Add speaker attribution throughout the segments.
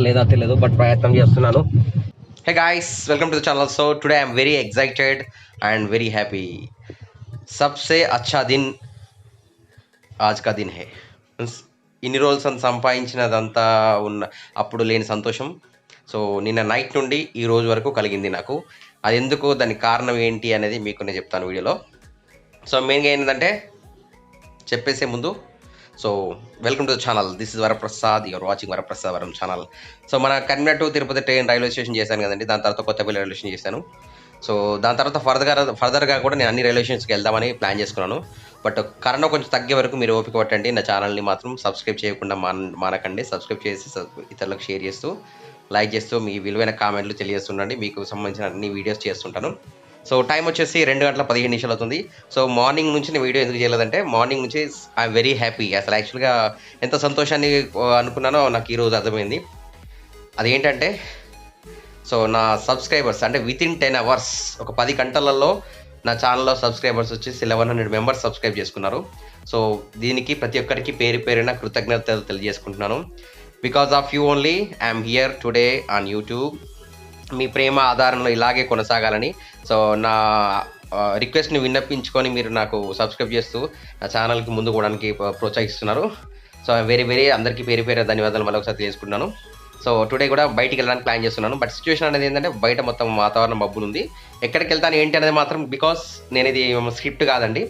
Speaker 1: లేదా తెలియదు బట్ ప్రయత్నం చేస్తున్నాను. Hey guys, welcome to the channel. So today I'm very excited and very happy. సబ్సే అచ్చా దిన్ ఆజ్ కా దిన్ హే. ఇన్ని రోజులు సంపాదించినదంతా ఉన్న అప్పుడు లేని సంతోషం సో నిన్న నైట్ నుండి ఈ రోజు వరకు కలిగింది నాకు. అది ఎందుకు, దానికి కారణం ఏంటి అనేది మీకు నేను చెప్తాను వీడియోలో. సో మెయిన్గా ఏంటంటే చెప్పేసే ముందు, so welcome to the channel. This is Varaprasad, you're watching Varaprasad Varam channel. So మన Karimnagar to Tirupati train railway station చేశాను కదండి, దాని తర్వాత కొత్తపల్లి రైల్వే స్టేషన్ చేశాను. సో దాని తర్వాత ఫర్దర్గా కూడా నేను అన్ని రైల్వే స్టేషన్స్కి వెళ్దామని ప్లాన్ చేసుకున్నాను. బట్ కరోనా కొంచెం తగ్గే వరకు మీరు ఓపిక పట్టండి. నా ఛానల్ని మాత్రం సబ్స్క్రైబ్ చేయకుండా మానకండి. సబ్స్క్రైబ్ చేసి ఇతరులకు షేర్ చేస్తూ, లైక్ చేస్తూ, మీ విలువైన కామెంట్లు తెలియజేస్తుండండి. మీకు సంబంధించిన అన్ని వీడియోస్ చేస్తుంటాను. సో టైం వచ్చేసి 2:15 అవుతుంది. సో మార్నింగ్ నుంచి నేను వీడియో ఎందుకు చేయలేదంటే, మార్నింగ్ నుంచి ఐఎమ్ వెరీ హ్యాపీ. అసలు యాక్చువల్గా ఎంత సంతోషాన్ని అనుకున్నానో నాకు ఈరోజు అర్థమైంది. అదేంటంటే, సో నా సబ్స్క్రైబర్స్ అంటే వితిన్ 10 hours, ఒక 10 గంటలలో నా ఛానల్లో సబ్స్క్రైబర్స్ వచ్చేసి 1100 మెంబర్స్ సబ్స్క్రైబ్ చేసుకున్నారు. సో దీనికి ప్రతి ఒక్కరికి పేరు పేరున కృతజ్ఞతలు తెలియజేసుకుంటున్నాను. Because of you only I'm here today on YouTube. మీ ప్రేమ ఆధారంలో ఇలాగే కొనసాగాలని, సో నా రిక్వెస్ట్ని విన్నపించుకొని మీరు నాకు సబ్స్క్రైబ్ చేస్తూ నా ఛానల్కి ముందు పోవడానికి ప్రోత్సహిస్తున్నారు. సో వెరీ అందరికీ పేరు పేరు ధన్యవాదాలు మరొకసారి తెలియజేసుకుంటున్నాను. సో టుడే కూడా బయటికి వెళ్ళడానికి ప్లాన్ చేస్తున్నాను. బట్ సిచ్యువేషన్ అనేది ఏంటంటే, బయట మొత్తం వాతావరణం మబ్బులు ఉంది. ఎక్కడికి వెళ్తాను ఏంటి అనేది మాత్రం, బికాస్ నేను ఇది స్క్రిప్ట్ కాదండి.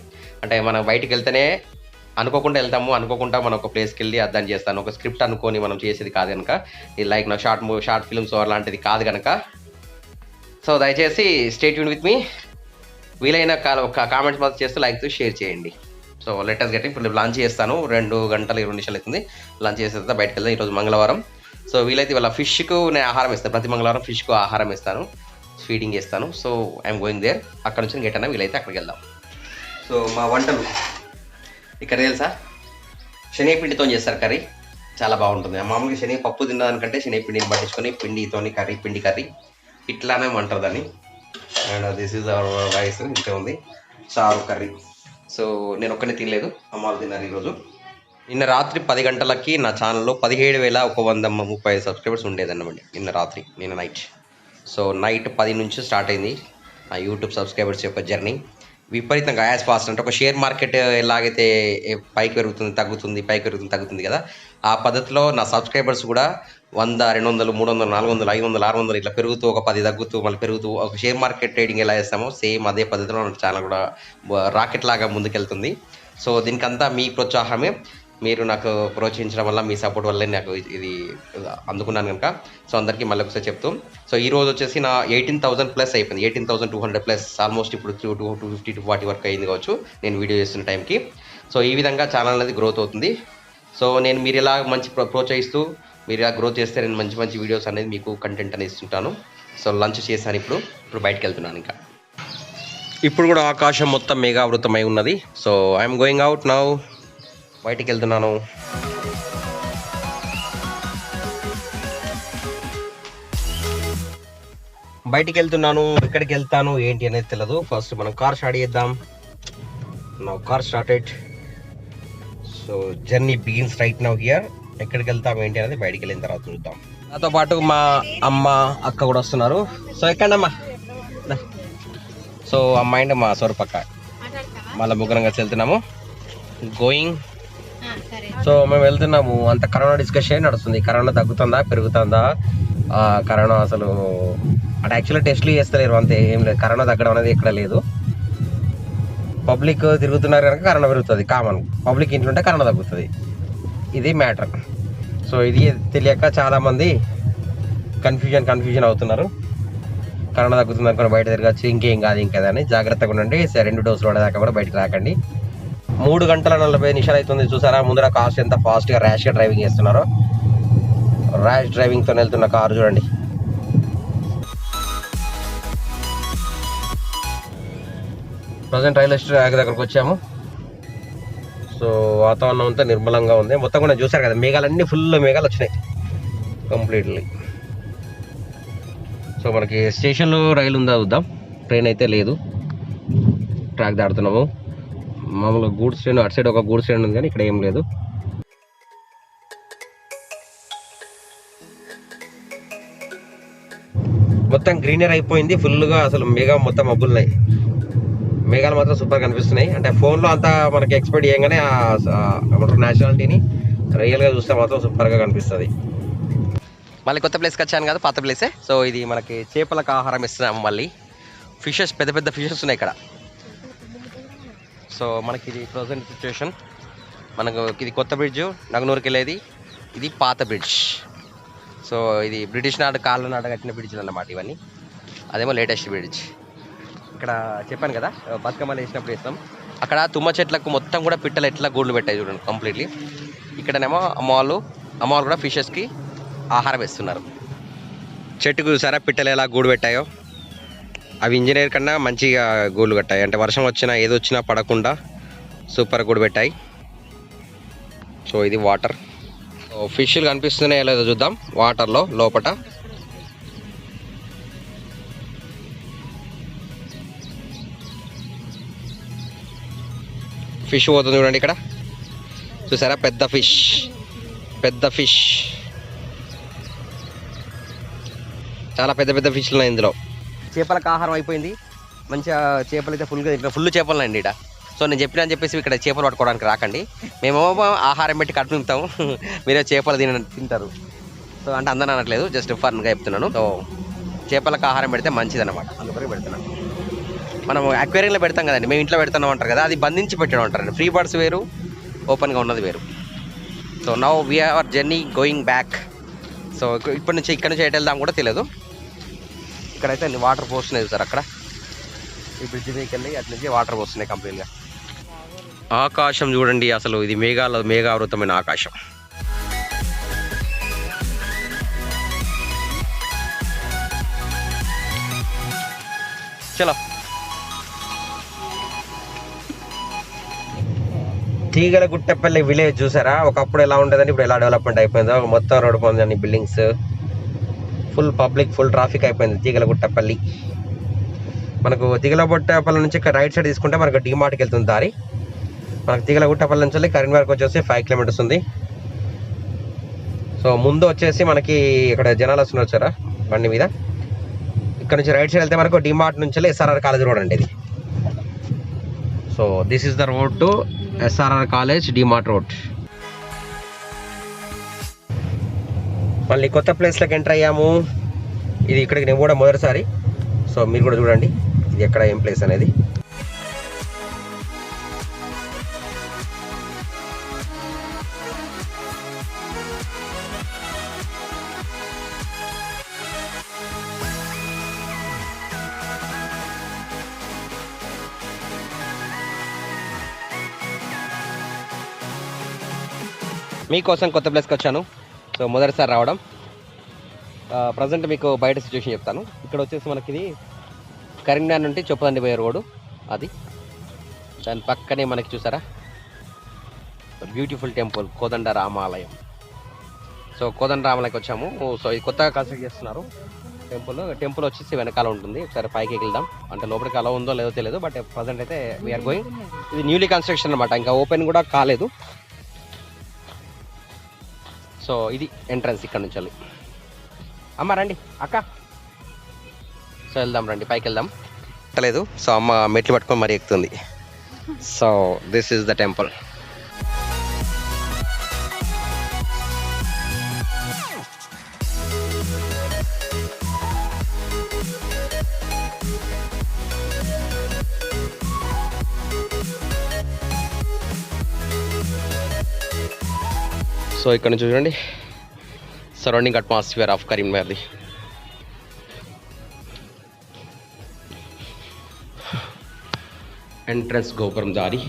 Speaker 1: అంటే మనం బయటికి వెళ్తేనే అనుకోకుండా వెళ్తాము, అనుకోకుండా మనం ఒక ప్లేస్కి వెళ్ళి అర్థం చేస్తాను. ఒక స్క్రిప్ట్ అనుకొని మనం చేసేది కాదు కనుక, ఇది లైక్ నా షార్ట్ ఫిల్మ్స్ అలాంటిది కాదు కనుక. సో దయచేసి స్టే ట్యూన్ విత్ మీ. వీలైన కామెంట్స్ మాత్రం చేస్తూ, లైక్ షేర్ చేయండి. సో లెటర్స్ గట్టి ఇప్పుడు లంచ్ చేస్తాను. 2 గంటల 20 నిమిషాలు అవుతుంది. లంచ్ చేసిన తర్వాత బయటకు వెళ్తాను. ఈరోజు మంగళవారం. సో వీలైతే ఇవాళ ఫిష్కు నేను ఆహారం ఇస్తాను. ప్రతి మంగళవారం ఫిష్కు ఆహారం ఇస్తాను, ఫీడింగ్ చేస్తాను. So I'm going there. అక్కడ నుంచి గెట్ అన్నా వీలైతే అక్కడికి వెళ్దాం. సో మా వంటలు ఇక్కడ తెలుసా, శనగపిండితో చేస్తారు కర్రీ, చాలా బాగుంటుంది. మామూలుగా శనగ పప్పు తిన్నదానికంటే శనగపిండిని పట్టించుకొని పిండితోని పిండి కర్రీ ఇట్లానే అంటారు దాన్ని. And this is our rice. ఇంకే ఉంది చారు కర్రీ. సో నేను ఒక్కనే తినలేదు, అమ్మాలు తిన్నారు ఈరోజు. నిన్న రాత్రి 10 గంటలకి నా ఛానల్లో 17,130 సబ్స్క్రైబర్స్ ఉండేదన్నమాట నిన్న నైట్. సో నైట్ 10 నుంచి స్టార్ట్ అయింది ఆ యూట్యూబ్ సబ్స్క్రైబర్స్ యొక్క జర్నీ. విపరీతంగా యాజ్ ఫాస్ట్ అంటే, ఒక షేర్ మార్కెట్ ఎలాగైతే పైకి పెరుగుతుంది తగ్గుతుంది, పైకి పెరుగుతుంది తగ్గుతుంది కదా, ఆ పద్ధతిలో నా సబ్స్క్రైబర్స్ కూడా 100, 200, 300, 400, 500, 600 ఇట్లా పెరుగుతూ, ఒక 10 తగ్గుతూ మళ్ళీ పెరుగుతూ, ఒక షేర్ మార్కెట్ ట్రేడింగ్ ఎలా చేస్తామో సేమ్ అదే పద్ధతిలో నా ఛానల్ కూడా రాకెట్ లాగా ముందుకెళ్తుంది. సో దీనికంతా మీ ప్రోత్సాహమే. మీరు నాకు ప్రోత్సహించడం వల్ల, మీ సపోర్ట్ వల్లే నాకు ఇది అందుకున్నాను కనుక. సో అందరికీ మళ్ళీ ఒకసారి చెప్తూ, సో ఈ రోజు వచ్చేసి నా 18,000+ అయిపోయింది. 18,200+, ఆల్మోస్ట్ ఇప్పుడు 250 to 40 వరకు అయింది కావచ్చు నేను వీడియో చేస్తున్న టైంకి. సో ఈ విధంగా ఛానల్ అనేది గ్రోత్ అవుతుంది. సో మీరు ఇలా మంచి ప్రోత్సహిస్తూ మీరు ఇలా గ్రోత్ చేస్తే నేను మంచి మంచి వీడియోస్ అనేది మీకు కంటెంట్ అనేది ఇస్తుంటాను. సో లంచ్ చేశాను, ఇప్పుడు బయటకు వెళ్తున్నాను. ఇంకా ఇప్పుడు కూడా ఆకాశం మొత్తం మేఘావృతమై ఉన్నది. So I'm going out now. బయటికి వెళ్తున్నాను. ఎక్కడికి వెళ్తాను ఏంటి అనేది తెలియదు. ఫస్ట్ మనం కార్ స్టార్ట్ చేద్దాం. నా car started. So journey begins right now here. ఎక్కడికి వెళ్తాం ఏంటి అనేది బయటికి వెళ్ళిన తర్వాత చూద్దాం. నాతో పాటు మా అమ్మ, అక్క కూడా వస్తున్నారు. సో ఎక్కడమ్మా? సో అమ్మ అండ్ మా సొరపక్క మళ్ళీ ముగ్గురం కలిసి వెళ్తున్నాము. గోయింగ్. సో మేము వెళ్తున్నాము. అంత కరోనా డిస్కషన్ నడుస్తుంది. కరోనా తగ్గుతుందా పెరుగుతుందా? కరోనా అసలు అంటే యాక్చువల్గా టెస్ట్లు చేస్తలేరు, అంతే, ఏం లేదు. కరోనా తగ్గడం అనేది ఎక్కడ లేదు. పబ్లిక్ తిరుగుతున్నారు కనుక కరోనా పెరుగుతుంది, కామన్. పబ్లిక్ ఇంట్లో ఉంటే కరోనా తగ్గుతుంది, ఇది మ్యాటర్. సో ఇది తెలియక చాలామంది కన్ఫ్యూజన్ అవుతున్నారు. కరోనా తగ్గుతుంది అనుకుని బయట తిరగచ్చు, ఇంకేం కాదు ఇంకేదని. జాగ్రత్తగా ఉండండి. 2 డోసులు పడేదాకా కూడా బయటకు రాకండి. 3 గంటల 40 నిమిషాలు అవుతుంది. చూసారా ముందర కార్స్ ఎంత ఫాస్ట్గా ర్యాష్గా డ్రైవింగ్ చేస్తున్నారో. ర్యాష్ డ్రైవింగ్తో వెళ్తున్న కారు చూడండి. ప్రజెంట్ రైల్వే స్టేషన్ దగ్గరకు వచ్చాము. సో వాతావరణం అంతా నిర్మలంగా ఉంది. మొత్తం కూడా చూసారు కదా, మేఘాలన్నీ ఫుల్ మేఘాలు వచ్చినాయి కంప్లీట్లీ. సో మనకి స్టేషన్లో రైలు ఉందా చూద్దాం. ట్రైన్ అయితే లేదు. ట్రాక్ దాడుతున్నాము. మామూలుగా గూడ్స్ ట్రైన్, అటు సైడ్ ఒక గూడ్స్ ట్రైన్ ఉంది కానీ ఇక్కడ ఏం లేదు. మొత్తం గ్రీనరీ అయిపోయింది ఫుల్గా. అసలు మేఘం మొత్తం మబ్బులున్నాయి. మేఘాలు మాత్రం సూపర్ కనిపిస్తున్నాయి. అంటే ఫోన్లో అంతా మనకి ఎక్స్పెక్ట్ చేయగానే న్యాచురాలిటీని రియల్గా చూస్తే మాత్రం సూపర్గా కనిపిస్తుంది. మళ్ళీ కొత్త ప్లేస్కి వచ్చాను కదా, పాత ప్లేసే. సో ఇది మనకి చేపలకు ఆహారం ఇస్తున్నాము. మళ్ళీ ఫిషెస్, పెద్ద పెద్ద ఫిషెస్ ఉన్నాయి ఇక్కడ. సో మనకి ఇది ప్రజెంట్ సిచ్యువేషన్. మనకు ఇది కొత్త బ్రిడ్జ్, నగనూరుకి వెళ్ళేది. ఇది పాత బ్రిడ్జ్. సో ఇది బ్రిటిష్ కాళ్ళ నాడు కట్టిన బ్రిడ్జ్లు అన్నమాట ఇవన్నీ. అదేమో లేటెస్ట్ బ్రిడ్జ్. ఇక్కడ చెప్పాను కదా బతుకమ్మలు వేసినప్పుడు వేస్తాం. అక్కడ తుమ్మ చెట్లకు మొత్తం కూడా పిట్టలు ఎట్లా గూళ్ళు పెట్టాయి చూడండి కంప్లీట్లీ. ఇక్కడనేమో అమ్మవాళ్ళు కూడా ఫిషెస్కి ఆహారం వేస్తున్నారు. చెట్టుకు చూసారా పిట్టలు ఎలా గూడు పెట్టాయో. అవి ఇంజనీర్ కన్నా మంచిగా గూళ్ళు కట్టాయి. అంటే వర్షం వచ్చినా ఏది వచ్చినా పడకుండా సూపర్ గూడు పెట్టాయి. సో ఇది వాటర్. ఫిష్లు కనిపిస్తున్నాయో లేదో చూద్దాం వాటర్లో లోపట. ఫిష్ పోతుంది చూడండి ఇక్కడ. చూసారా పెద్ద ఫిష్, పెద్ద ఫిష్. చాలా పెద్ద పెద్ద ఫిష్లు ఉన్నాయి ఇందులో. చేపలకు ఆహారం అయిపోయింది. మంచిగా చేపలు అయితే ఫుల్ చేపలు ఉన్నాయండి ఇక్కడ. సో నేను చెప్పినా అని చెప్పేసి ఇక్కడ చేపలు పట్టుకోవడానికి రాకండి. మేమేమో ఆహారం పెట్టి కట్టు నింపుతాము, మీరే చేపలు తింటారు. సో అంటే అందరూ అనట్లేదు, జస్ట్ ఫన్గా చెప్తున్నాను. సో చేపలకు ఆహారం పెడితే మంచిది అన్నమాట, అందుకని పెడుతున్నాను. మనం అక్వేరియంలో పెడతాం కదండి, మేము ఇంట్లో పెడతాం అంటారు కదా, అది బంధించి పెట్టడం అంటారండి. ఫ్రీ బర్డ్స్ వేరు, ఓపెన్గా ఉన్నది వేరు. So now we're journey going back. So ఇప్పటి నుంచి ఇక్కడ నుంచి ఎటు వెళ్దాం కూడా తెలియదు. ఇక్కడైతే వాటర్ పోస్తున్నాయి సార్. అక్కడ ఈ బ్రిడ్జ్ మీదకి వెళ్ళి అటు నుంచి వాటర్ పోస్తున్నాయి కంప్లీట్గా. ఆకాశం చూడండి, అసలు ఇది మేఘావృతమైన ఆకాశం. చలో. తీగలగుట్టపల్లి విలేజ్ చూసారా, ఒకప్పుడు ఎలా ఉండేదండి, ఇప్పుడు ఎలా డెవలప్మెంట్ అయిపోయిందో. మొత్తం రోడ్డు పోయిందండి, buildings, full public, full traffic అయిపోయింది తీగలగుట్టపల్లి. మనకు తీగలగుట్టపల్లి నుంచి రైట్ సైడ్ తీసుకుంటే మనకు డిమార్ట్కి వెళ్తుంది దారి. మనకు తీగలగుట్టపల్లి నుంచి కరీంనగర్కి వచ్చేసి 5 కిలోమీటర్స్ ఉంది. సో ముందు వచ్చేసి మనకి ఇక్కడ జనాలు వస్తున్నారు వచ్చారా బండి మీద. ఇక్కడ నుంచి రైట్ సైడ్ వెళ్తే మనకు డిమార్ట్ నుంచి SRR కాలేజ్ రోడ్ అండి ఇది. So this is the road to SRR college DMart road. మళ్ళీ కొత్త ప్లేస్లోకి ఎంటర్ అయ్యాము. ఇది ఇక్కడికి నేను కూడా మొదటిసారి. సో మీరు కూడా చూడండి ఇది ఎక్కడ ఏం ప్లేస్ అనేది. మీకోసం కొత్త ప్లేస్కి వచ్చాను. సో మొదటిసారి రావడం. ప్రజెంట్ మీకు బయట సిచ్యువేషన్ చెప్తాను. ఇక్కడ వచ్చేసి మనకి ఇది కరీంనగర్ నుండి చొప్పదండి పోయే రోడ్డు అది. దాని పక్కనే మనకి చూసారా బ్యూటిఫుల్ టెంపుల్ కోదండ రామాలయం. సో కోదండ రామాలయంకి వచ్చాము. సో ఇది కొత్తగా కన్స్ట్రక్ట్ చేస్తున్నారు టెంపుల్ వచ్చేసి వెనకాల ఉంటుంది. ఒకసారి పైకి వెళ్దాం. అంటే లోపలికి అలా ఉందో లేదో తెలియదు, బట్ ప్రజెంట్ అయితే వీఆర్ గోయింగ్. ఇది న్యూలీ కన్స్ట్రక్షన్ అనమాట, ఇంకా ఓపెన్ కూడా కాలేదు. సో ఇది ఎంట్రన్స్ ఇక్కడ నుంచి వెళ్ళి. అమ్మ రండి అక్క. సో వెళ్దాం రండి, పైకి వెళ్దాం. లేదు, సో అమ్మ మెట్లు పట్టుకొని మరీ ఎక్కుతుంది. So this is the temple. So ఇక్కడ నుంచి చూడండి సరౌండింగ్ అట్మాస్ఫియర్ ఆఫ్ కరీంనగర్ది. ఎంట్రన్స్ గోపురం దారి.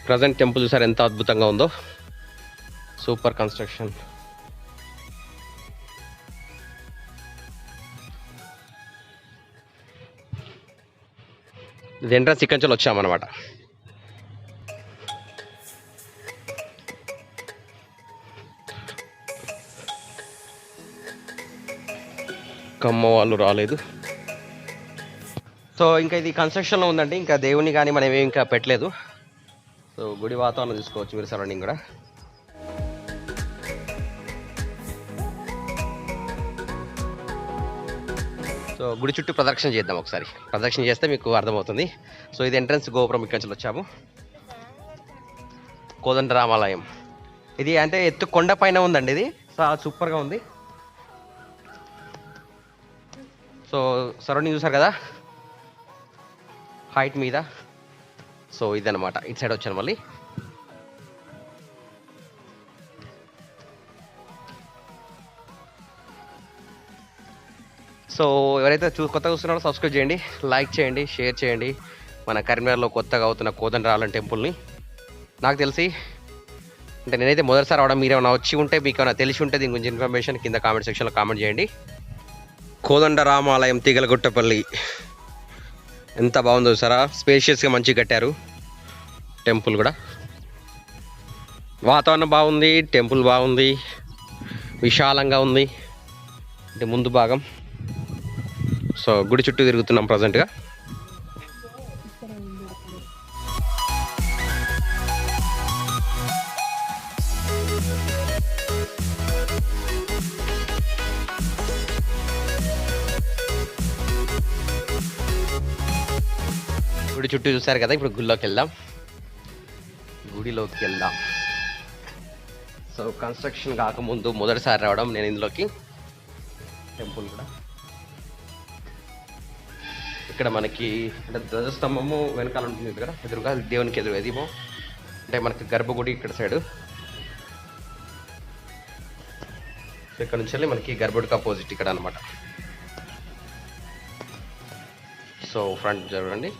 Speaker 1: ప్రజెంట్ టెంపుల్ చూసారు ఎంత అద్భుతంగా ఉందో, సూపర్ కన్స్ట్రక్షన్. ఇది ఎంట్రన్స్ ఇక్కడి నుంచి వచ్చామన్నమాట. కమ్మ వాళ్ళు రాలేదు. సో ఇంకా ఇది కన్స్ట్రక్షన్లో ఉందండి, ఇంకా దేవుని కానీ మనం ఏమి ఇంకా పెట్టలేదు. సో గుడి వాతావరణం చూసుకోవచ్చు మీరు సరౌండింగ్ కూడా. సో గుడి చుట్టూ ప్రదక్షిణ చేద్దాం ఒకసారి. ప్రదక్షిణ చేస్తే మీకు అర్థమవుతుంది. సో ఇది ఎంట్రన్స్ గోపురం, ఇక్కడి నుంచి వచ్చాము. కోదండరామాలయం ఇది అంటే ఎత్తు కొండ పైన ఉందండి. ఇది సూపర్గా ఉంది. సో సరౌండింగ్ చూసారు కదా హైట్ మీద. సో ఇదనమాట. ఇటు సైడ్ వచ్చాను మళ్ళీ. సో ఎవరైతే కొత్తగా చూస్తున్నారో సబ్స్క్రైబ్ చేయండి, లైక్ చేయండి, షేర్ చేయండి. మన కరీంనగర్లో కొత్తగా అవుతున్న కోదండరామాలయం టెంపుల్ని. నాకు తెలిసి అంటే నేనైతే మొదటిసారి రావడం, మీరేమైనా వచ్చి ఉంటే మీకు ఏమైనా తెలిసి ఉంటే దీని గురించి ఇన్ఫర్మేషన్ కింద కామెంట్ సెక్షన్లో కామెంట్ చేయండి. కోదండరామాలయం తీగలగుట్టపల్లి ఎంత బాగుందో సారా. స్పేషియస్గా మంచిగా కట్టారు. టెంపుల్ కూడా వాతావరణం బాగుంది, టెంపుల్ బాగుంది, విశాలంగా ఉంది. అంటే ముందు భాగం. సో గుడి చుట్టూ తిరుగుతున్నాం ప్రజెంట్గా. గుడి చుట్టూ చూసారు కదా, ఇప్పుడు గుడిలోకి వెళ్దాం. సో కన్స్ట్రక్షన్ కాకముందు మొదటిసారి రావడం నేను ఇందులోకి. టెంపుల్ కూడా ఇక్కడ మనకి అంటే ధ్వజస్తంభము వెనకాల ఉంటుంది కదా, ఎదురుగా దేవునికి ఎదురు. ఎదిమో అంటే మనకి గర్భగుడి ఇక్కడ సైడు. సో ఇక్కడ నుంచి వెళ్ళి మనకి గర్భగుడికి అపోజిట్ ఇక్కడ అనమాట. సో ఫ్రంట్ చూడండి.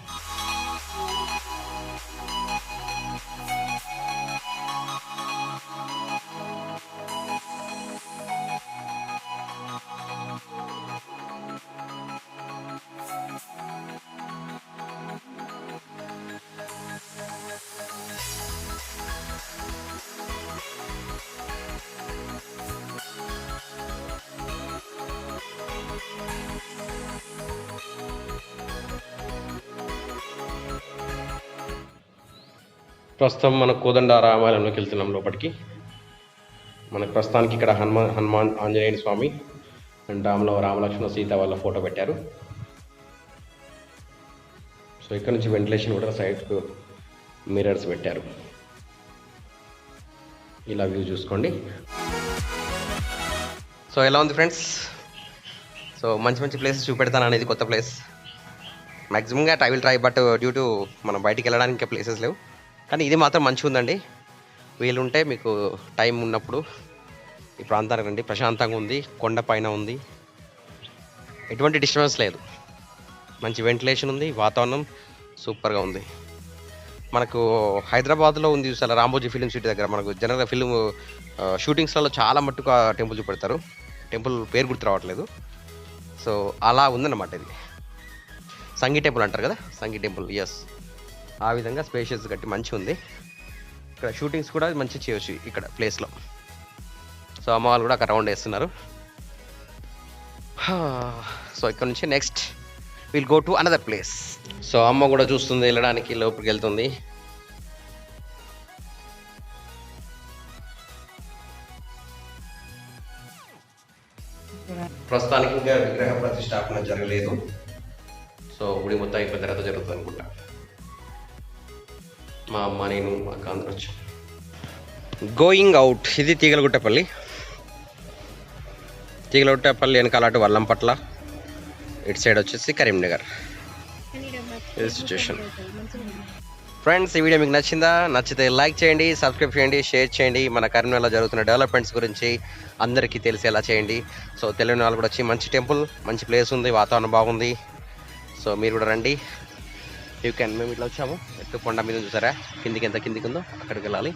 Speaker 1: ప్రస్తుతం మన కోదండరామాలయంలోకి వెళ్తున్నాం లోపలికి. మనకు ప్రస్తుతానికి ఇక్కడ హనుమాన్ ఆంజనేయ స్వామి అండ్ రామలక్ష్మణ సీత వాళ్ళ ఫోటో పెట్టారు. సో ఇక్కడ నుంచి వెంటిలేషన్ కూడా సైడ్కు మిర్రర్స్ పెట్టారు. ఇలా వ్యూ చూసుకోండి. సో ఎలా ఉంది ఫ్రెండ్స్? సో మంచి మంచి ప్లేస్ చూపెడతాను అనేది కొత్త ప్లేస్. మ్యాక్సిమంగా I will try, but due to మనం బయటికి వెళ్ళడానికి ఇంకా ప్లేసెస్ లేవు. కానీ ఇది మాత్రం మంచిగా ఉందండి. వీలుంటే మీకు టైం ఉన్నప్పుడు ఈ ప్రాంతానికి రండి. ప్రశాంతంగా ఉంది, కొండ పైన ఉంది, ఎటువంటి డిస్టర్బెన్స్ లేదు, మంచి వెంటిలేషన్ ఉంది, వాతావరణం సూపర్గా ఉంది. మనకు హైదరాబాద్లో ఉంది చూసారా, రామోజీ ఫిలిం సిటీ దగ్గర. మనకు జనరల్గా ఫిలిం షూటింగ్స్లలో చాలా మట్టుకు టెంపుల్ చూపెడతారు. టెంపుల్ పేరు గుర్తు రావట్లేదు. సో అలా ఉందన్నమాట. ఇది సంగీ టెంపుల్ అంటారు కదా, సంగీ టెంపుల్. ఎస్, ఆ విధంగా స్పేషియస్ గట్టి మంచిగా ఉంది. ఇక్కడ షూటింగ్స్ కూడా మంచి చేయవచ్చు ఇక్కడ ప్లేస్లో. సో అమ్మ వాళ్ళు కూడా అక్కడ రౌండ్ వేస్తున్నారు. సో ఇక్కడ నుంచి next will go to another place. So అమ్మ కూడా చూస్తుంది, వెళ్ళడానికి లోపలికి వెళ్తుంది. ప్రస్తుతానికి ఇంకా విగ్రహ ప్రతిష్టాపన జరగలేదు. సో గుడి మొత్తం అయిపోయిన తర్వాత జరుగుతుంది అనుకుంటా. మా అమ్మ, నేను, మా కాంధ్ర వచ్చాం. Going out. ఇది తీగలగుట్టపల్లి. తీగలగుట్టపల్లి వెనకాల అటు వల్లంపట్ల, ఇటు సైడ్ వచ్చేసి కరీంనగర్. ఇది సిచ్యువేషన్. ఫ్రెండ్స్, ఈ వీడియో మీకు నచ్చిందా? నచ్చితే లైక్ చేయండి, సబ్స్క్రైబ్ చేయండి, షేర్ చేయండి. మన కరీంనగర్లో జరుగుతున్న డెవలప్మెంట్స్ గురించి అందరికీ తెలిసేలా చేయండి. సో తెలియని వాళ్ళు కూడా వచ్చి, మంచి టెంపుల్, మంచి ప్లేస్ ఉంది, వాతావరణం బాగుంది. సో మీరు కూడా రండి. You can. మేము ఇట్లా వచ్చాము, ఎత్తు కొండ మీద చూసారా, కిందికి ఎంత కిందికి ఉందో అక్కడికి వెళ్ళాలి.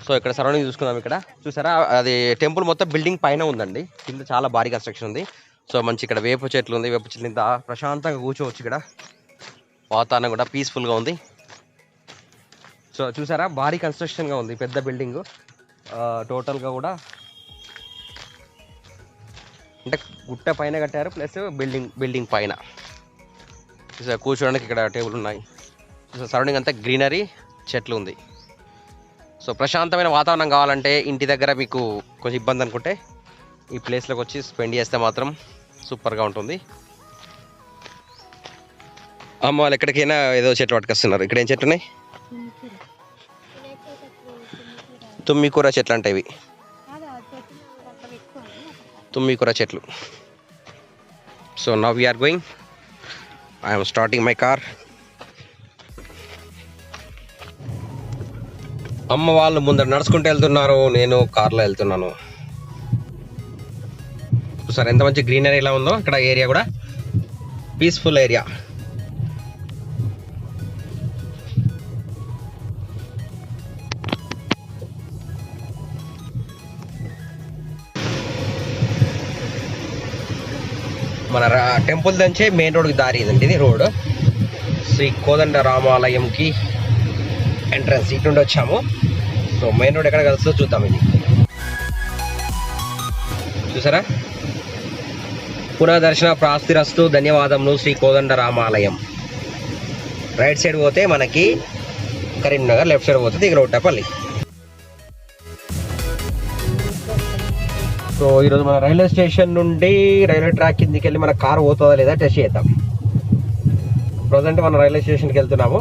Speaker 1: సో ఇక్కడ సరౌండింగ్ చూసుకుందాం. ఇక్కడ చూసారా, అది టెంపుల్ మొత్తం బిల్డింగ్ పైన ఉందండి. కింద చాలా భారీ కన్స్ట్రక్షన్ ఉంది. సో మంచి ఇక్కడ వేప చెట్లు ఉంది. వేప చెట్లు ఇంత ప్రశాంతంగా కూర్చోవచ్చు. ఇక్కడ వాతావరణం కూడా పీస్ఫుల్గా ఉంది. సో చూసారా, భారీ కన్స్ట్రక్షన్గా ఉంది, పెద్ద బిల్డింగ్. టోటల్గా కూడా అంటే గుట్ట పైన కట్టారు, ప్లస్ బిల్డింగ్ పైన. కూర్చోడానికి ఇక్కడ టేబుల్ ఉన్నాయి. సరౌండింగ్ అంతా గ్రీనరీ, చెట్లు ఉంది. సో ప్రశాంతమైన వాతావరణం కావాలంటే, ఇంటి దగ్గర మీకు కొంచెం ఇబ్బంది అనుకుంటే, ఈ ప్లేస్లోకి వచ్చి స్పెండ్ చేస్తే మాత్రం సూపర్గా ఉంటుంది. అమ్మ వాళ్ళు ఎక్కడికైనా ఏదో చెట్లు పట్టుకొస్తున్నారు. ఇక్కడ ఏం చెట్లు ఉన్నాయి? తుమ్మికూర చెట్లు అంటే ఇవి తుమ్మికూర చెట్లు. So now we're going. I'm starting my car. అమ్మ వాళ్ళు ముందర నడుచుకుంటూ వెళ్తున్నారు, నేను కార్లో వెళ్తున్నాను. సార్ ఎంత మంచి గ్రీనరీ ఎలా ఉందో ఇక్కడ. ఏరియా కూడా పీస్ఫుల్ ఏరియా. మన టెంపుల్ దంచే మెయిన్ రోడ్కి దారి ఇదండి. ఇది రోడ్ శ్రీ కోదండ రామాలయంకి ఎంట్రన్స్ ఇటు నుండి వచ్చాము. సో మెయిన్ రోడ్ ఎక్కడ కలుస్తుందో చూద్దాం. ఇది చూసారా, పునఃదర్శన ప్రాప్తిరస్తు ధన్యవాదములు శ్రీ కోదండ రామాలయం. రైట్ సైడ్ పోతే మనకి కరీంనగర్, లెఫ్ట్ సైడ్ పోతే దిగరోటపల్లి. సో ఈరోజు మన రైల్వే స్టేషన్ నుండి రైల్వే ట్రాక్ కిందికి వెళ్ళి మన కార్ పోతుందా లేదా టెస్ట్ చేద్దాం. ప్రజెంట్ మనం రైల్వే స్టేషన్కి వెళ్తున్నాము.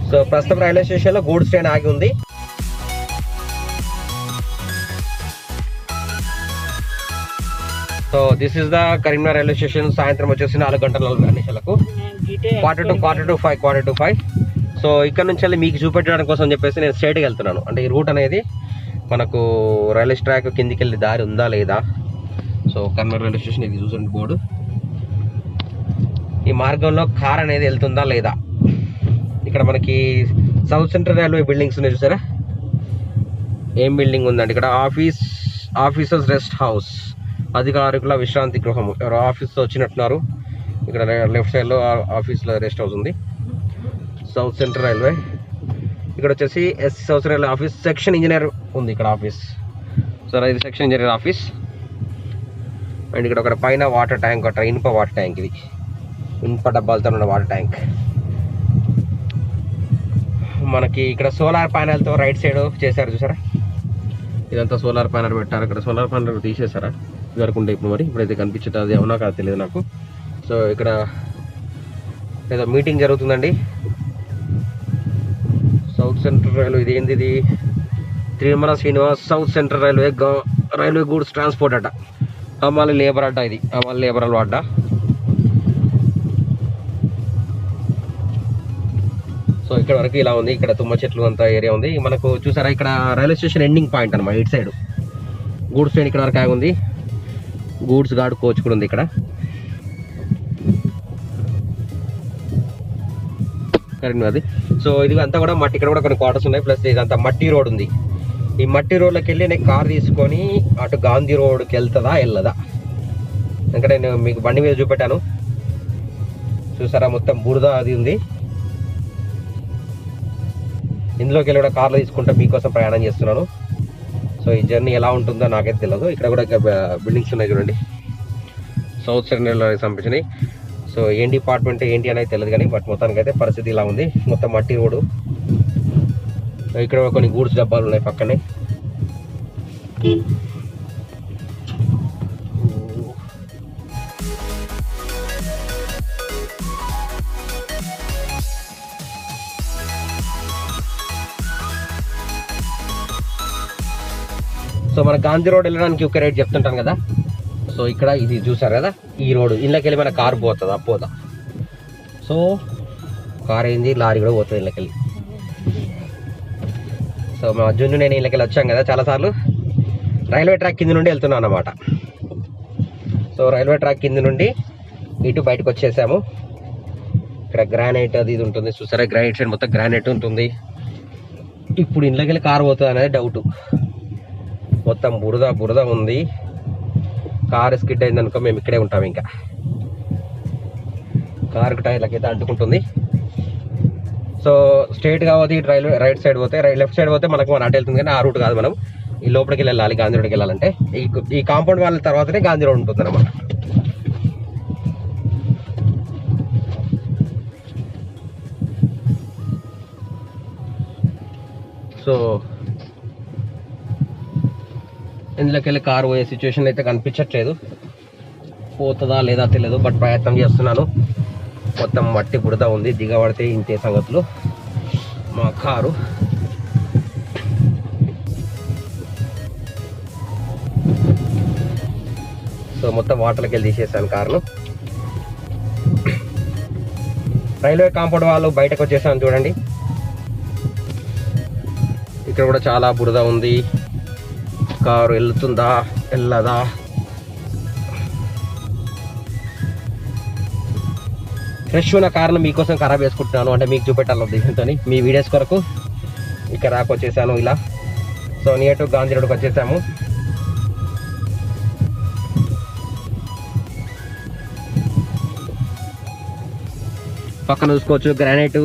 Speaker 1: సో ప్రస్తుతం రైల్వే స్టేషన్లో గూడ్స్ ట్రైన్ ఆగి ఉంది. So this is the Karimnagar railway station. సాయంత్రం వచ్చేసి 4:40 క్వార్టర్ టు 5. సో ఇక్కడ నుంచి వెళ్ళి మీకు చూపెట్టడానికి కోసం చెప్పేసి నేను స్ట్రైట్గా వెళ్తున్నాను. అంటే ఈ రూట్ అనేది మనకు రైల్వే ట్రాక్ కిందికి వెళ్ళి దారి ఉందా లేదా. సో కరీంనగర్ రైల్వే స్టేషన్ ఇది చూసండి బోర్డు. ఈ మార్గంలో కార్ అనేది వెళ్తుందా లేదా. ఇక్కడ మనకి సౌత్ సెంట్రల్ రైల్వే బిల్డింగ్స్ ఉన్నాయి చూసారా. ఏం బిల్డింగ్ ఉందండి ఇక్కడ? ఆఫీసర్స్ రెస్ట్ హౌస్, అధికారికుల విశ్రాంతి గృహం. ఎవరు ఆఫీస్లో వచ్చినట్టున్నారు. ఇక్కడ లెఫ్ట్ సైడ్లో ఆఫీస్లో రెస్ట్ హౌస్ ఉంది. South central railway. ఇక్కడ వచ్చేసి south railway office, section engineer ఉంది ఇక్కడ ఆఫీస్. సో ఇది సెక్షన్ ఇంజనీర్ ఆఫీస్. అండ్ ఇక్కడ ఒక పైన వాటర్ ట్యాంక్, ఒక ఇనుప వాటర్ ట్యాంక్. ఇది ఇనుప డబ్బాలతో ఉన్న వాటర్ ట్యాంక్. మనకి ఇక్కడ సోలార్ ప్యానెల్తో రైట్ సైడ్ చేశారు చూసారా. ఇదంతా సోలార్ ప్యానెల్ పెట్టారు. ఇక్కడ సోలార్ ప్యానెల్ తీసేసారా జరగకుండా ఇప్పుడు మరి ఇప్పుడైతే కనిపించదు. అది అవునా కాదు తెలియదు నాకు. సో ఇక్కడ ఏదో మీటింగ్ జరుగుతుందండి. South central railway. ఇది ఏంది? ఇది Tirumala Srinivas south central railway goods transport అడ్డా. అమ్మాలి లేబర్ అడ్డా. ఇది అమ్మాలి లేబరల్ అడ్డా. సో ఇక్కడ వరకు ఇలా ఉంది. ఇక్కడ తుమ్మ చెట్లు అంతా ఏరియా ఉంది. మనకు చూసారా ఇక్కడ రైల్వే స్టేషన్ ఎండింగ్ పాయింట్ అనమాట. ఇటు సైడ్ గూడ్స్ ట్రైన్ ఇక్కడ వరకు ఆగి ఉంది. గూడ్స్ గార్డ్ కోచ్ కూడా ఉంది ఇక్కడ. కరీంనగర్. సో ఇది అంతా కూడా మట్టి. ఇక్కడ కూడా కొన్ని క్వార్టర్స్ ఉన్నాయి. ప్లస్ ఇదంతా మట్టి రోడ్ ఉంది. ఈ మట్టి రోడ్లోకి వెళ్ళి నేను కార్ తీసుకొని అటు గాంధీ రోడ్కి వెళ్తుందా వెళ్ళదా. ఎందుకంటే నేను మీకు బండి మీద చూపెట్టాను చూసారా, మొత్తం బురద అది ఉంది. ఇందులోకి వెళ్ళి కూడా కార్లో తీసుకుంటే మీకోసం ప్రయాణం చేస్తున్నాను. సో ఈ జర్నీ ఎలా ఉంటుందో నాకైతే తెలియదు. ఇక్కడ కూడా బిల్డింగ్స్ ఉన్నాయి చూడండి, సౌత్ సెంట్రల్ సంబంధించినవి. సో ఏం డిపార్ట్మెంట్ ఏంటి అనేది తెలియదు కానీ బట్ మొత్తానికి అయితే పరిస్థితి ఇలా ఉంది. మొత్తం మట్టి రోడ్డు. ఇక్కడ కొన్ని గూడ్స్ డబ్బాలు ఉన్నాయి పక్కనే. సో మన గాంధీ రోడ్ వెళ్ళడానికి ఒక రేట్ చెప్తుంటాను కదా. సో ఇక్కడ ఇది చూసారు కదా, ఈ రోడ్డు ఇళ్ళకి వెళ్ళి మన కారు పోతుందా పోదా. సో కార్ ఏంది, లారీ కూడా పోతుంది ఇళ్ళకి వెళ్ళి. సో మా జున్ను నేను ఇళ్ళకి వెళ్ళి వచ్చాం కదా చాలాసార్లు. రైల్వే ట్రాక్ కింద నుండి వెళ్తున్నాను అన్నమాట. సో రైల్వే ట్రాక్ కింద నుండి ఇటు బయటకు వచ్చేసాము. ఇక్కడ గ్రానైట్ అది ఇది ఉంటుంది చూసారా, గ్రానైట్ సైడ్ మొత్తం గ్రానైట్ ఉంటుంది. ఇప్పుడు ఇళ్ళకి వెళ్ళి కారు పోతుంది అనేది డౌట్. మొత్తం బురద బురద ఉంది. కారు స్కిడ్ అయింది అనుకో మేము ఇక్కడే ఉంటాం. ఇంకా కారుకు టైర్లకి అయితే అంటుకుంటుంది. సో స్ట్రైట్గా పోతే ఇటు రైట్ సైడ్ పోతే లెఫ్ట్ సైడ్ పోతే మనకు మన అటు వెళ్తుంది కానీ ఆ రూట్ కాదు. మనం ఈ లోపలికి వెళ్ళాలి. గాంధీ రోడ్కి వెళ్ళాలంటే ఈ కాంపౌండ్ వాళ్ళ తర్వాతనే గాంధీ రోడ్ ఉంటుంది అన్నమాట. సో ఇందులోకి వెళ్ళి కారు పోయే సిచ్యువేషన్ అయితే కనిపించట్లేదు. పోతుందా లేదా తెలియదు, బట్ ప్రయత్నం చేస్తున్నాను. మొత్తం మట్టి బురద ఉంది, దిగబడితే ఇంతే సంగతులు. మా కారు సో మొత్తం వాటర్కి వెళ్ళి తీసేసాను కారును. రైల్వే కాంపౌండ్ వాళ్ళు బయటకు వచ్చేసాను చూడండి. ఇక్కడ కూడా చాలా బురద ఉంది. కారు వెళ్తుందా వెళ్ళదా? ఫ్రెష్ ఉన్న కారును మీకోసం ఖరాబ్ చేసుకుంటున్నాను, అంటే మీకు చూపెట్టాలి ఉద్దేశంతో మీ వీడియోస్ కొరకు. ఇక్కడ రాకొచ్చేసాను ఇలా. సో నియర్ టు గాంధీ రోడ్కి వచ్చేసాము. పక్కన చూసుకోవచ్చు గ్రానైట్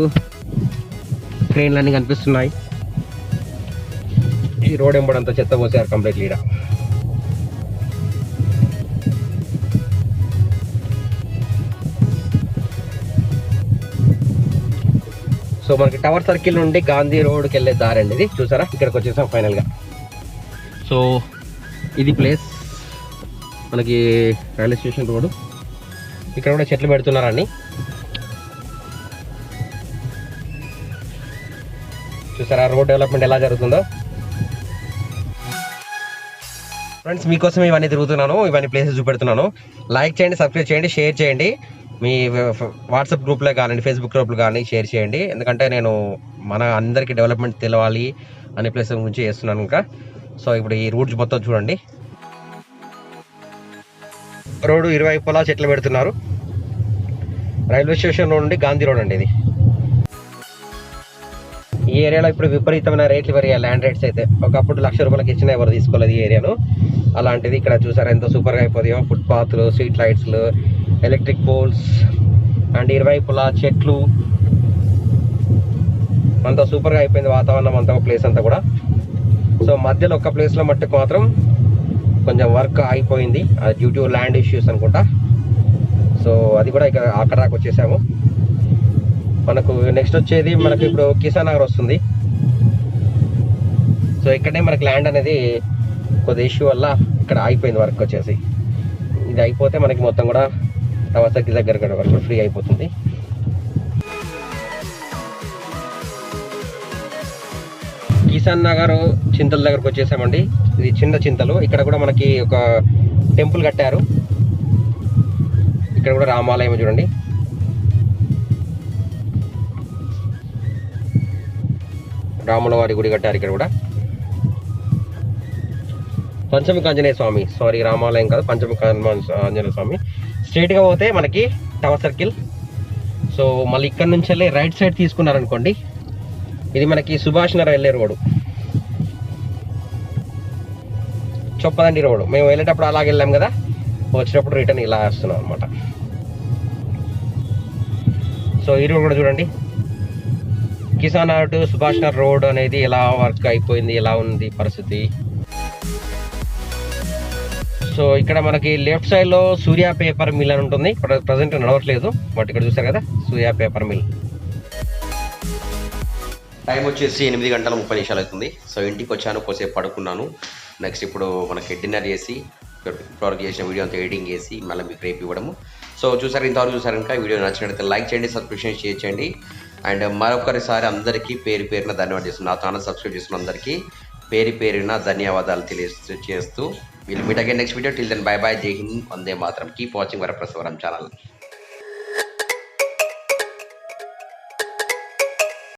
Speaker 1: క్రెయిన్లు అన్నీ కనిపిస్తున్నాయి. ఈ రోడ్ ఎంబడంతా చెత్త పోసారు కంప్లీట్లీ ఈడ. సో మనకి టవర్ సర్కిల్ నుండి గాంధీ రోడ్కి వెళ్ళే దారి అండి ఇది. చూసారా, ఇక్కడికి వచ్చేసాం ఫైనల్గా. సో ఇది ప్లేస్ మనకి రైల్వే స్టేషన్ రోడ్డు. ఇక్కడ కూడా చెట్లు పెడుతున్నారండి. చూసారా రోడ్ డెవలప్మెంట్ ఎలా జరుగుతుందో. ఫ్రెండ్స్ మీకోసం ఇవన్నీ తిరుగుతున్నాను, ఇవన్నీ ప్లేసెస్ చూపెడుతున్నాను. లైక్ చేయండి, సబ్స్క్రైబ్ చేయండి, షేర్ చేయండి. మీ వాట్సాప్ గ్రూప్లో కానీ ఫేస్బుక్ గ్రూప్లో కానీ షేర్ చేయండి. ఎందుకంటే నేను మన అందరికీ డెవలప్మెంట్ తెలవాలి అనే ప్లేస్ గురించి చేస్తున్నాను ఇంకా. సో ఇప్పుడు ఈ రూట్స్ మొత్తం చూడండి. రోడ్డు ఇరువైపులా చెట్లు పెడుతున్నారు. రైల్వే స్టేషన్ రోడ్ నుండి గాంధీ రోడ్ అండి ఇది. ఈ ఏరియాలో ఇప్పుడు విపరీతమైన రేట్లు పెరిగాయి, ల్యాండ్ రేట్స్ అయితే. ఒకప్పుడు 1,00,000 రూపాయలకి ఇచ్చినా ఎవరు తీసుకోలేదు ఈ ఏరియాను. అలాంటిది ఇక్కడ చూసారా ఎంత సూపర్గా అయిపోతాయో. ఫుట్పాత్లు, స్ట్రీట్ లైట్స్లు, ఎలక్ట్రిక్ పోల్స్ అండ్ ఇరువైపులా చెట్లు, అంత సూపర్గా అయిపోయింది వాతావరణం అంతా, ప్లేస్ అంతా కూడా. సో మధ్యలో ఒక ప్లేస్లో మట్టుకు మాత్రం కొంచెం వర్క్ అయిపోయింది, అది డ్యూ టు ల్యాండ్ ఇష్యూస్ అనుకుంటా. సో అది కూడా ఇక్కడ అక్కడ దాకా వచ్చేసాము. మనకు నెక్స్ట్ వచ్చేది మనకు ఇప్పుడు కిసాన్ నగర్ వస్తుంది. సో ఇక్కడే మనకి ల్యాండ్ అనేది కొద్ది ఇష్యూ వల్ల ఇక్కడ అయిపోయింది వర్క్ వచ్చేసి. ఇది అయిపోతే మనకి మొత్తం కూడా టవర్ సర్కిల్ దగ్గర వరకు ఫ్రీ అయిపోతుంది. కిసాన్ నగర్ చింతల దగ్గరకు వచ్చేసామండి. ఇది చిన్న చింతలు. ఇక్కడ కూడా మనకి ఒక టెంపుల్ కట్టారు. ఇక్కడ కూడా రామాలయం చూడండి. రాముల వారి గుడి కట్టారు ఇక్కడ కూడా. పంచముఖ ఆంజనేయ స్వామి, సారీ రామాలయం కాదు, పంచముఖ ఆంజనేయ స్వామి. స్ట్రైట్గా పోతే మనకి టవర్ సర్కిల్. సో మళ్ళీ ఇక్కడ నుంచి వెళ్ళి రైట్ సైడ్ తీసుకున్నారనుకోండి, ఇది మనకి సుభాష్ నగర్ వెళ్ళే రోడ్డు, చొప్పదండి రోడ్డు. మేము వెళ్ళేటప్పుడు అలాగే వెళ్ళాం కదా, వచ్చినప్పుడు రిటర్న్ ఇలా వస్తున్నాం అనమాట. సో ఈ రోడ్ కూడా చూడండి, కిసాన్ నగర్ టు సుభాష్ నగర్ రోడ్ అనేది ఎలా వర్క్ అయిపోయింది, ఎలా ఉంది పరిస్థితి. సో ఇక్కడ మనకి లెఫ్ట్ సైడ్లో సూర్య పేపర్ మిల్ అని ఉంటుంది. ప్రజెంట్ నడవట్లేదు, బట్ ఇక్కడ చూసారు కదా సూర్య పేపర్ మిల్. టైం వచ్చేసి 8 గంటల 30 నిమిషాలు అవుతుంది. సో ఇంటికి వచ్చాను, కొద్దిసేపు పడుకున్నాను. నెక్స్ట్ ఇప్పుడు మనకి డిన్నర్ చేసి ఇప్పటివరకు చేసిన వీడియో అంతా ఎడిటింగ్ చేసి మళ్ళీ మీకు రేపు ఇవ్వడము. సో చూసారు, ఇంతవరకు చూసారు కనుక వీడియో నచ్చినట్లయితే లైక్ చేయండి, సబ్స్క్రిప్షన్ షేర్ చేయండి. అండ్ మరొకసారి అందరికీ పేరు పేరున ధన్యవాదాలు చేస్తున్నాను. నా ఛానల్ సబ్స్క్రైబ్ చేస్తున్న అందరికీ పేరు పేరున ధన్యవాదాలు తెలియజేస్తూ will meet again next video. Till then bye bye, Jai Hind, Vande Mataram. Keep watching వరప్రసారం ఛానల్.